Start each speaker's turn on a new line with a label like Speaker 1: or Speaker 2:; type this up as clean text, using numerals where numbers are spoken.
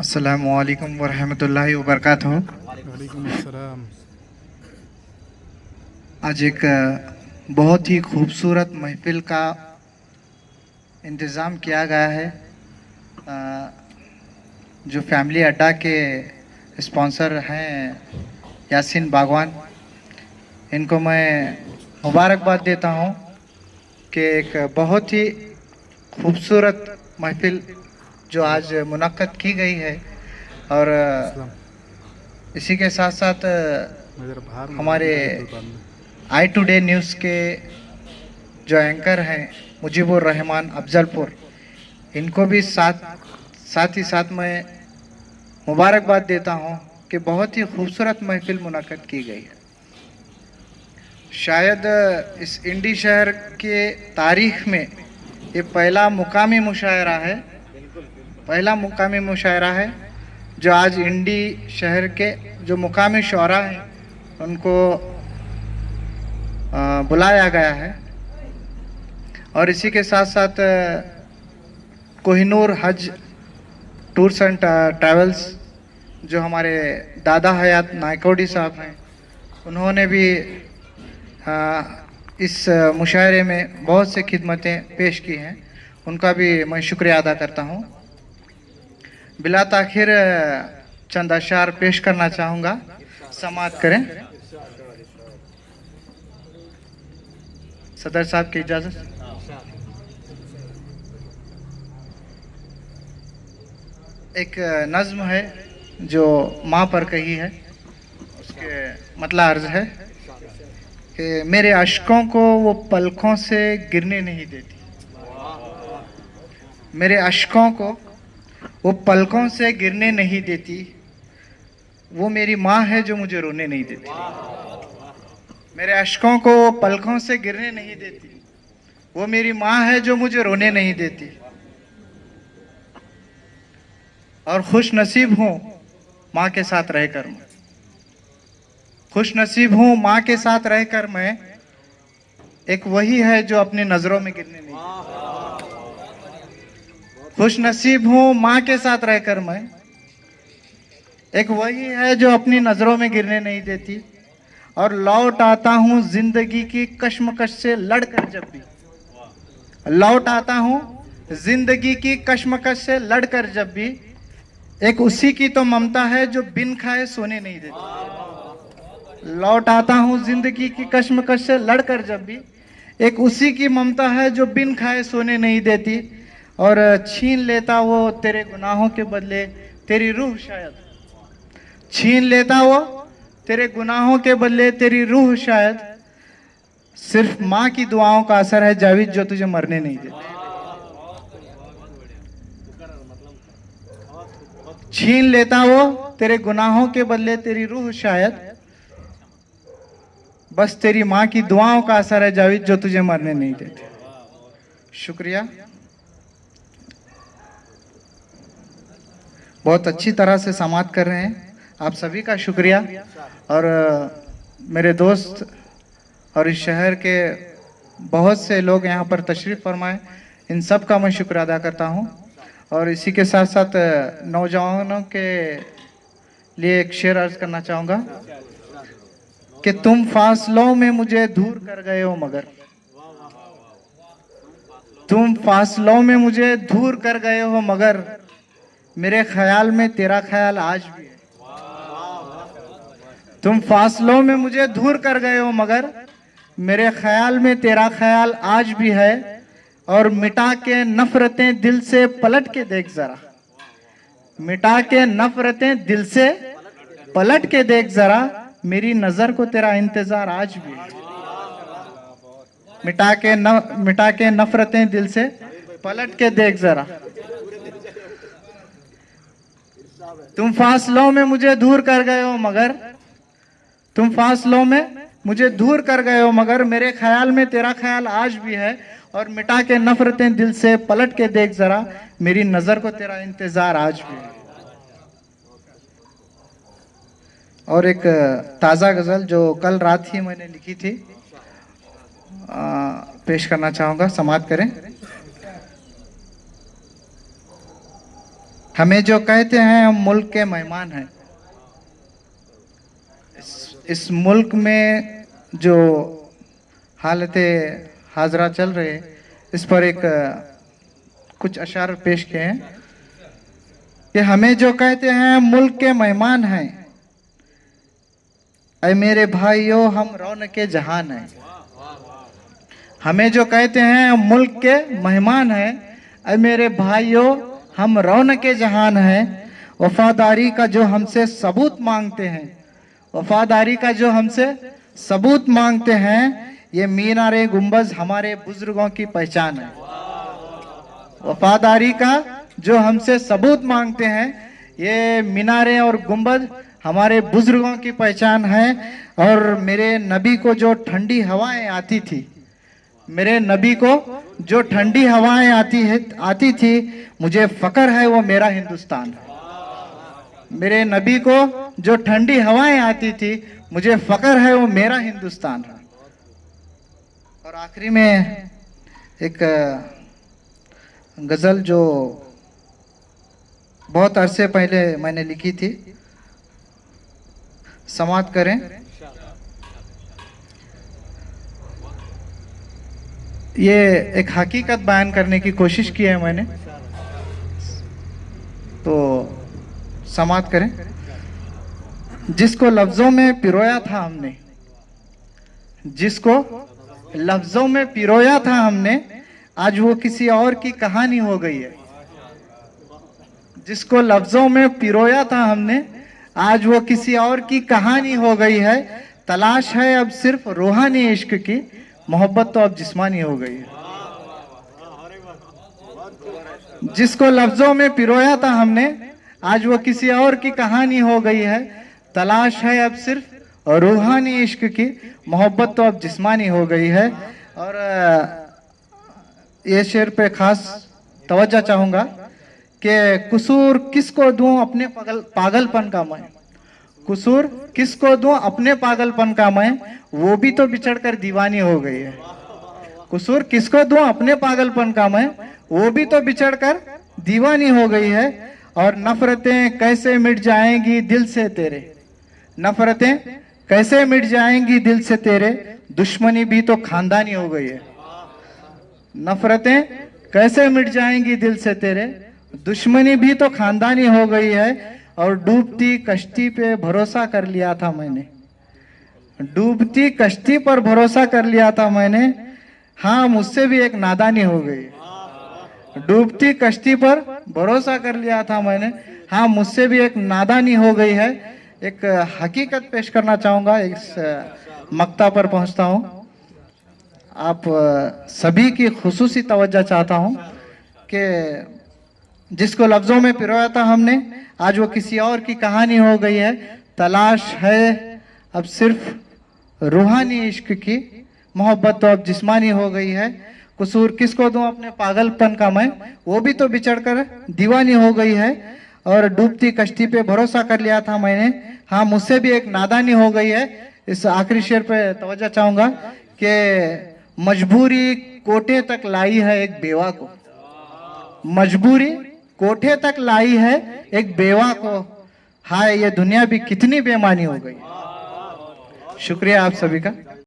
Speaker 1: अस्सलामुअलैकुम वरहमतुल्लाहि वबरकातुहू।
Speaker 2: वालेकुम अस्सलाम।
Speaker 1: आज एक बहुत ही खूबसूरत महफिल का इंतज़ाम किया गया है। जो फैमिली अड्डा के स्पॉन्सर हैं यासीन बागवान, इनको मैं मुबारकबाद देता हूं कि एक बहुत ही खूबसूरत महफिल जो आज मुनक्कद की गई है। और
Speaker 2: अस्सलाम।
Speaker 1: इसी के साथ साथ
Speaker 2: मैं जरा बाहर हूँ,
Speaker 1: हमारे
Speaker 2: अंदर बाद में।
Speaker 1: आई टुडे न्यूज़ के जो एंकर हैं मुजीबुर रहमान अफजलपुर, इनको भी साथ ही साथ मैं मुबारकबाद देता हूं कि बहुत ही खूबसूरत महफिल मुनक्कद की गई है। शायद इस इंडी शहर के तारीख में ये पहला मुकामी मुशायरा है जो आज इंडी शहर के जो मुकामी शोरा हैं उनको बुलाया गया है। और इसी के साथ साथ कोहिनूर हज टूर्स एंड ट्रैवल्स, जो हमारे दादा हयात नायकोडी साहब हैं, उन्होंने भी इस मुशायरे में बहुत से खिदमतें पेश की हैं, उनका भी मैं शुक्रिया अदा करता हूं। बिला ताखिर चंद अशार पेश करना चाहूँगा, समाअत करें। सदर साहब की इजाज़त। एक नज़्म है जो माँ पर कही है, उसके मतलब अर्ज है कि मेरे अश्कों को वो पलकों से गिरने नहीं देती, मेरे अश्कों को वो पलकों से गिरने नहीं देती, वो मेरी माँ है जो मुझे रोने नहीं देती। मेरे अश्कों को वो पलकों से गिरने नहीं देती, वो मेरी माँ है जो मुझे रोने नहीं देती। और खुश नसीब हूँ माँ के साथ रहकर मैं, खुश नसीब हूँ माँ के साथ रहकर मैं, एक वही है जो अपनी नज़रों में गिरने नहीं देती। खुश नसीब हूँ माँ के साथ रहकर मैं, एक वही है जो अपनी नज़रों में गिरने नहीं देती। और लौट आता हूँ जिंदगी की कश्मकश से लड़कर जब भी, लौट आता हूँ जिंदगी की कश्मकश से लड़कर जब भी, एक उसी की तो ममता है जो बिन खाए सोने नहीं देती। लौट आता हूँ जिंदगी की कश्मकश से लड़कर जब भी, एक उसी की ममता है जो बिन खाए सोने नहीं देती। और छीन लेता वो तेरे गुनाहों के बदले तेरी रूह शायद, छीन लेता वो तेरे गुनाहों के बदले तेरी रूह शायद, सिर्फ माँ की दुआओं का असर है जावेद जो तुझे मरने नहीं देती। छीन लेता वो तेरे गुनाहों के बदले तेरी रूह शायद, बस तेरी माँ की दुआओं का असर है जावेद जो तुझे मरने नहीं देते। शुक्रिया, बहुत अच्छी तरह से समाअत कर रहे हैं, आप सभी का शुक्रिया। और मेरे दोस्त और इस शहर के बहुत से लोग यहाँ पर तशरीफ़ फरमाए, इन सब का मैं शुक्र अदा करता हूँ। और इसी के साथ साथ नौजवानों के लिए एक शेर अर्ज करना चाहूँगा कि तुम फासलों में मुझे दूर कर गए हो मगर, तुम फासलों में मुझे दूर कर गए हो मगर, मेरे ख्याल में तेरा ख्याल आज भी है। तुम फासलों में मुझे दूर कर गए हो मगर, मेरे ख्याल में तेरा ख्याल आज भी है। और मिटा के नफरतें दिल से पलट के देख जरा, मिटा के नफरतें दिल से पलट के देख जरा, मेरी नजर को तेरा इंतजार आज भी है। मिटा के नफरतें दिल से पलट के देख जरा, तुम फासलों में मुझे दूर कर गए हो मगर, तुम फासलों में मुझे दूर कर गए हो मगर, मेरे ख्याल में तेरा ख्याल आज भी है। और मिटा के नफरतें दिल से पलट के देख जरा, मेरी नजर को तेरा इंतजार आज भी है। और एक ताज़ा गज़ल जो कल रात ही मैंने लिखी थी, पेश करना चाहूँगा, समाअत करें। हमें जो कहते हैं हम मुल्क के मेहमान हैं। इस मुल्क में जो हालतें हाजरा चल रहे हैं, इस पर एक कुछ अशार पेश किए हैं कि हमें जो कहते हैं मुल्क के मेहमान हैं, ऐ मेरे भाइयों हम रौनक जहान हैं। हमें जो कहते हैं मुल्क के मेहमान हैं, ऐ मेरे भाइयों हम रौनक जहान हैं। वफादारी का जो हमसे सबूत मांगते हैं, वफादारी का जो हमसे सबूत मांगते हैं, ये मीनारे गुंबज हमारे बुजुर्गों की पहचान है। वफादारी का जो हमसे सबूत मांगते हैं, ये मीनारे और गुंबज हमारे बुजुर्गों की पहचान है। और मेरे नबी को जो ठंडी हवाएं आती थी, मेरे नबी को जो ठंडी हवाएं आती थी, मुझे फक्र है वो मेरा हिंदुस्तान है। मेरे नबी को जो ठंडी हवाएं आती थी, मुझे फक्र है वो मेरा हिंदुस्तान है। और आखिरी में एक गजल जो बहुत अरसे पहले मैंने लिखी थी, समाप्त करें। ये एक हकीकत बयान करने की कोशिश की है मैंने, तो समाप्त करें। जिसको लफ्जों में पिरोया था हमने, जिसको लफ्जों में पिरोया था हमने, आज वो किसी और की कहानी हो गई है। जिसको लफ्जों में पिरोया था हमने, आज वो किसी और की कहानी हो गई है। तलाश है अब सिर्फ रूहानी इश्क की, मोहब्बत तो अब जिस्मानी हो गई है। जिसको लफ्जों में पिरोया था हमने, आज वो किसी और की कहानी हो गई है। तलाश है अब सिर्फ रूहानी इश्क की, मोहब्बत तो अब जिस्मानी हो गई है। और ये शेर पे खास तवज्जो चाहूंगा कि कसूर किसको दूं अपने पागलपन का मैं, कसूर किसको दूं अपने पागलपन का मैं, वो भी तो बिछड़कर दीवानी हो गई है। कसूर किसको दूं अपने पागलपन का मैं, वो भी तो बिछड़कर दीवानी हो गई है। और नफरतें कैसे मिट जाएंगी दिल से तेरे, नफरतें कैसे मिट जाएंगी दिल से तेरे, दुश्मनी भी तो खानदानी हो गई है। नफरतें कैसे मिट जाएंगी दिल से तेरे, दुश्मनी भी तो खानदानी हो गई है। और डूबती कश्ती पे भरोसा कर लिया था मैंने, डूबती कश्ती पर भरोसा कर लिया था मैंने, हाँ मुझसे भी एक नादानी हो गई। डूबती कश्ती पर भरोसा कर लिया था मैंने, हाँ मुझसे भी एक नादानी हो गई है। एक हकीकत पेश करना चाहूँगा, इस मक्ता पर पहुँचता हूँ। आप सभी की खुसूसी तवज्जो चाहता हूँ कि जिसको लफ्जों में पिरोया था हमने, आज वो किसी और की कहानी हो गई है। तलाश है अब सिर्फ रूहानी इश्क की, मोहब्बत तो अब जिस्मानी हो गई है। कसूर किसको दूं अपने पागलपन का मैं, वो भी तो बिछड़कर दीवानी हो गई है। और डूबती कश्ती पे भरोसा कर लिया था मैंने, हाँ मुझसे भी एक नादानी हो गई है। इस आखिरी शेर पे तवज्जो चाहूंगा कि मजबूरी कोठे तक लाई है एक बेवा को, मजबूरी कोठे तक लाई है एक बेवा को, हाय ये दुनिया भी कितनी बेमानी हो गई। शुक्रिया आप सभी का।